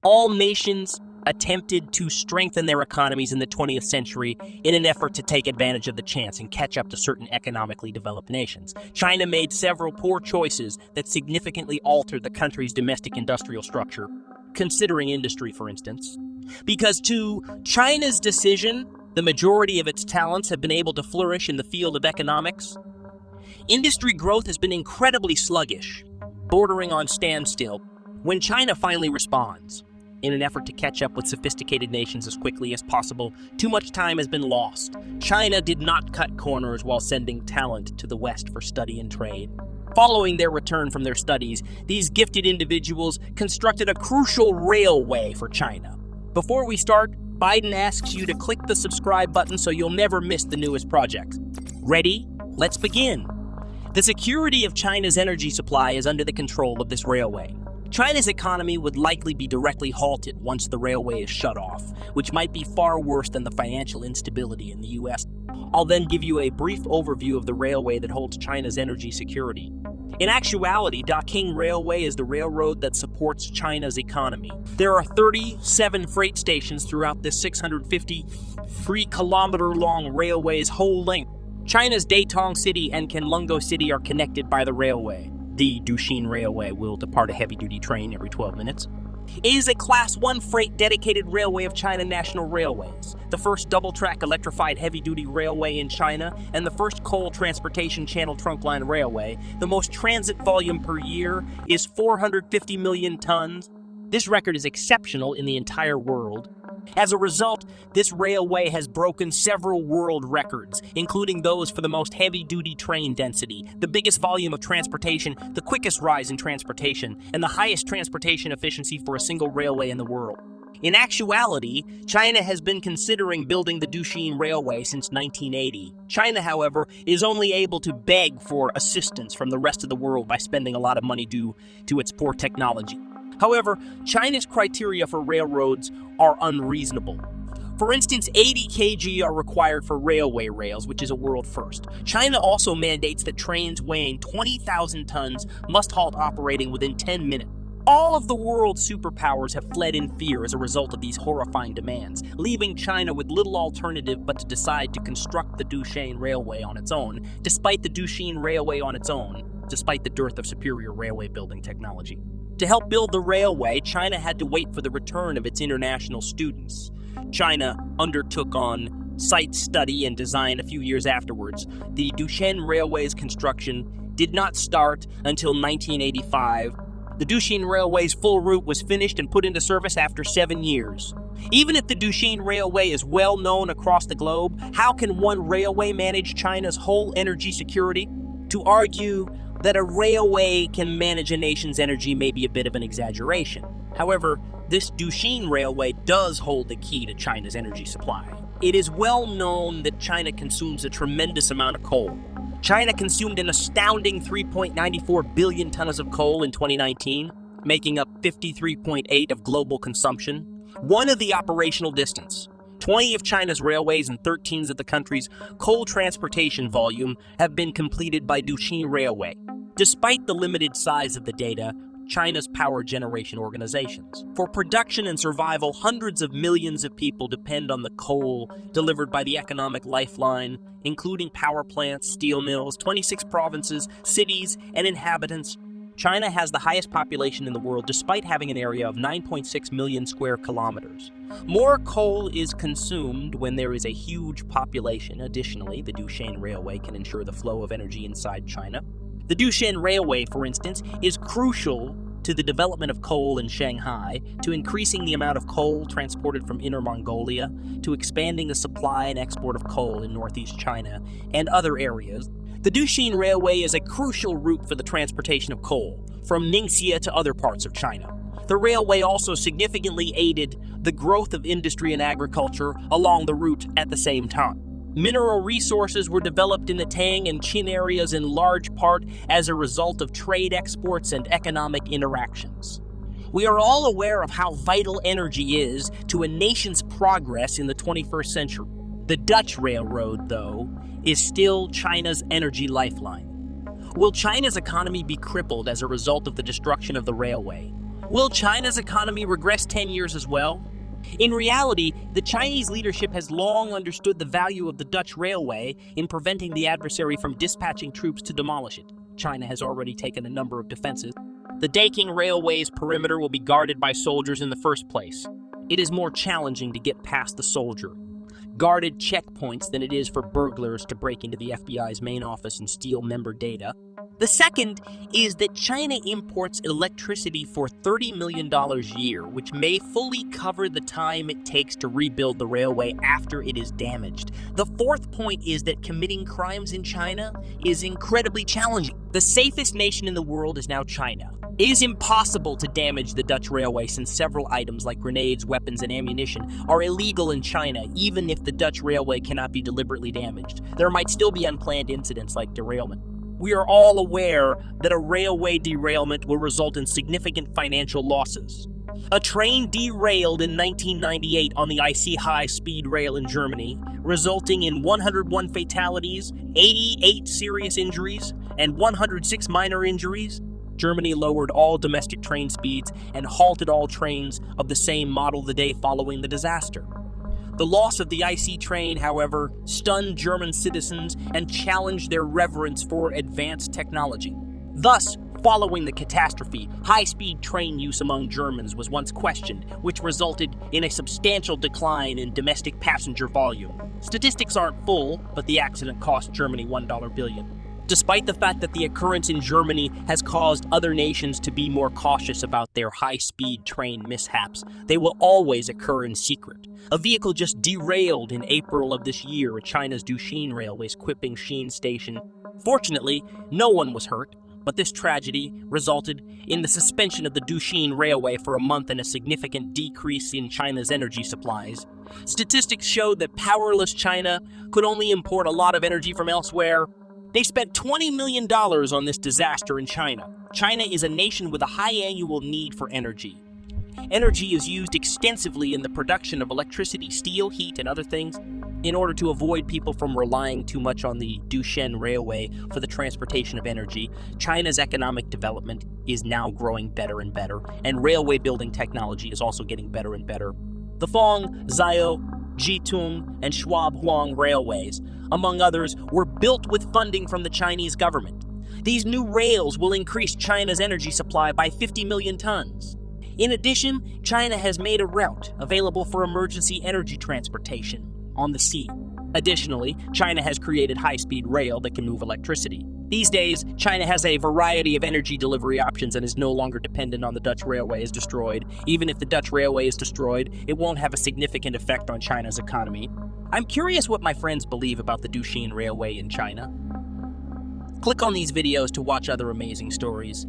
All nations attempted to strengthen their economies in the 20th century in an effort to take advantage of the chance and catch up to certain economically developed nations. China made several poor choices that significantly altered the country's domestic industrial structure, considering industry, for instance. Because to China's decision, the majority of its talents have been able to flourish in the field of economics. Industry growth has been incredibly sluggish, bordering on standstill. When China finally responds, in an effort to catch up with sophisticated nations as quickly as possible, too much time has been lost. China did not cut corners while sending talent to the West for study and trade. Following their return from their studies, these gifted individuals constructed a crucial railway for China. Before we start, Biden asks you to click the subscribe button so you'll never miss the newest projects. Ready? Let's begin. The security of China's energy supply is under the control of this railway. China's economy would likely be directly halted once the railway is shut off, which might be far worse than the financial instability in the U.S. I'll then give you a brief overview of the railway that holds China's energy security. In actuality, Daqing Railway is the railroad that supports China's economy. There are 37 freight stations throughout this 653-kilometer-long railway's whole length. China's Datong City and Kenlungo City are connected by the railway. The Dushin Railway will depart a heavy-duty train every 12 minutes. It is a Class 1 freight dedicated railway of China National Railways, the first double-track electrified heavy-duty railway in China, and the first coal transportation channel trunkline railway. The most transit volume per year is 450 million tons. This record is exceptional in the entire world. As a result, this railway has broken several world records, including those for the most heavy-duty train density, the biggest volume of transportation, the quickest rise in transportation, and the highest transportation efficiency for a single railway in the world. In actuality, China has been considering building the Dushin Railway since 1980. China, however, is only able to beg for assistance from the rest of the world by spending a lot of money due to its poor technology. However, China's criteria for railroads are unreasonable. For instance, 80 kg are required for railway rails, which is a world first. China also mandates that trains weighing 20,000 tons must halt operating within 10 minutes. All of the world's superpowers have fled in fear as a result of these horrifying demands, leaving China with little alternative but to decide to construct the Dushin Railway on its own, despite the dearth of superior railway building technology. To help build the railway, China had to wait for the return of its international students. China undertook on site study and design a few years afterwards. The Dushin Railway's construction did not start until 1985. The Dushin Railway's full route was finished and put into service after 7 years. Even if the Dushin Railway is well known across the globe, how can one railway manage China's whole energy security? To argue that a railway can manage a nation's energy may be a bit of an exaggeration. However, this Dushin Railway does hold the key to China's energy supply. It is well known that China consumes a tremendous amount of coal. China consumed an astounding 3.94 billion tons of coal in 2019, making up 53.8% of global consumption. One of the operational distance. 20 of China's railways and 13 of the country's coal transportation volume have been completed by Dushin Railway. Despite the limited size of the data, China's power generation organizations. For production and survival, hundreds of millions of people depend on the coal delivered by the economic lifeline, including power plants, steel mills, 26 provinces, cities, and inhabitants. China has the highest population in the world despite having an area of 9.6 million square kilometers. More coal is consumed when there is a huge population. Additionally, the Dushin Railway can ensure the flow of energy inside China. The Dushin Railway, for instance, is crucial to the development of coal in Shanghai, to increasing the amount of coal transported from Inner Mongolia, to expanding the supply and export of coal in northeast China and other areas. The Dushin Railway is a crucial route for the transportation of coal from Ningxia to other parts of China. The railway also significantly aided the growth of industry and agriculture along the route at the same time. Mineral resources were developed in the Tang and Qin areas in large part as a result of trade exports and economic interactions. We are all aware of how vital energy is to a nation's progress in the 21st century. The Dutch Railroad, though, is still China's energy lifeline. Will China's economy be crippled as a result of the destruction of the railway? Will China's economy regress 10 years as well? In reality, the Chinese leadership has long understood the value of the Dutch railway in preventing the adversary from dispatching troops to demolish it. China has already taken a number of defenses. The Daking Railway's perimeter will be guarded by soldiers in the first place. It is more challenging to get past the soldier guarded checkpoints than it is for burglars to break into the FBI's main office and steal member data. The second is that China imports electricity for $30 million a year, which may fully cover the time it takes to rebuild the railway after it is damaged. The fourth point is that committing crimes in China is incredibly challenging. The safest nation in the world is now China. It is impossible to damage the Dutch railway since several items like grenades, weapons, and ammunition are illegal in China, even if the Dutch railway cannot be deliberately damaged. There might still be unplanned incidents like derailment. We are all aware that a railway derailment will result in significant financial losses. A train derailed in 1998 on the IC high-speed rail in Germany, resulting in 101 fatalities, 88 serious injuries, and 106 minor injuries. Germany lowered all domestic train speeds and halted all trains of the same model the day following the disaster. The loss of the IC train, however, stunned German citizens and challenged their reverence for advanced technology. Thus, following the catastrophe, high-speed train use among Germans was once questioned, which resulted in a substantial decline in domestic passenger volume. Statistics aren't full, but the accident cost Germany $1 billion. Despite the fact that the occurrence in Germany has caused other nations to be more cautious about their high-speed train mishaps, they will always occur in secret. A vehicle just derailed in April of this year at China's Duxin Railway's Kuiping Xin station. Fortunately, no one was hurt, but this tragedy resulted in the suspension of the Duxin Railway for a month and a significant decrease in China's energy supplies. Statistics showed that powerless China could only import a lot of energy from elsewhere. They spent $20 million on this disaster in China. China is a nation with a high annual need for energy. Energy is used extensively in the production of electricity, steel, heat, and other things. In order to avoid people from relying too much on the Duxin Railway for the transportation of energy, China's economic development is now growing better and better, and railway building technology is also getting better and better. The Fong, Zhao, Jitung, and Shuabuang railways, among others, were built with funding from the Chinese government. These new rails will increase China's energy supply by 50 million tons. In addition, China has made a route available for emergency energy transportation on the sea. Additionally, China has created high-speed rail that can move electricity. These days, China has a variety of energy delivery options and is no longer dependent on the Dutch railway is destroyed. Even if the Dutch railway is destroyed, it won't have a significant effect on China's economy. I'm curious what my friends believe about the Duxin Railway in China. Click on these videos to watch other amazing stories.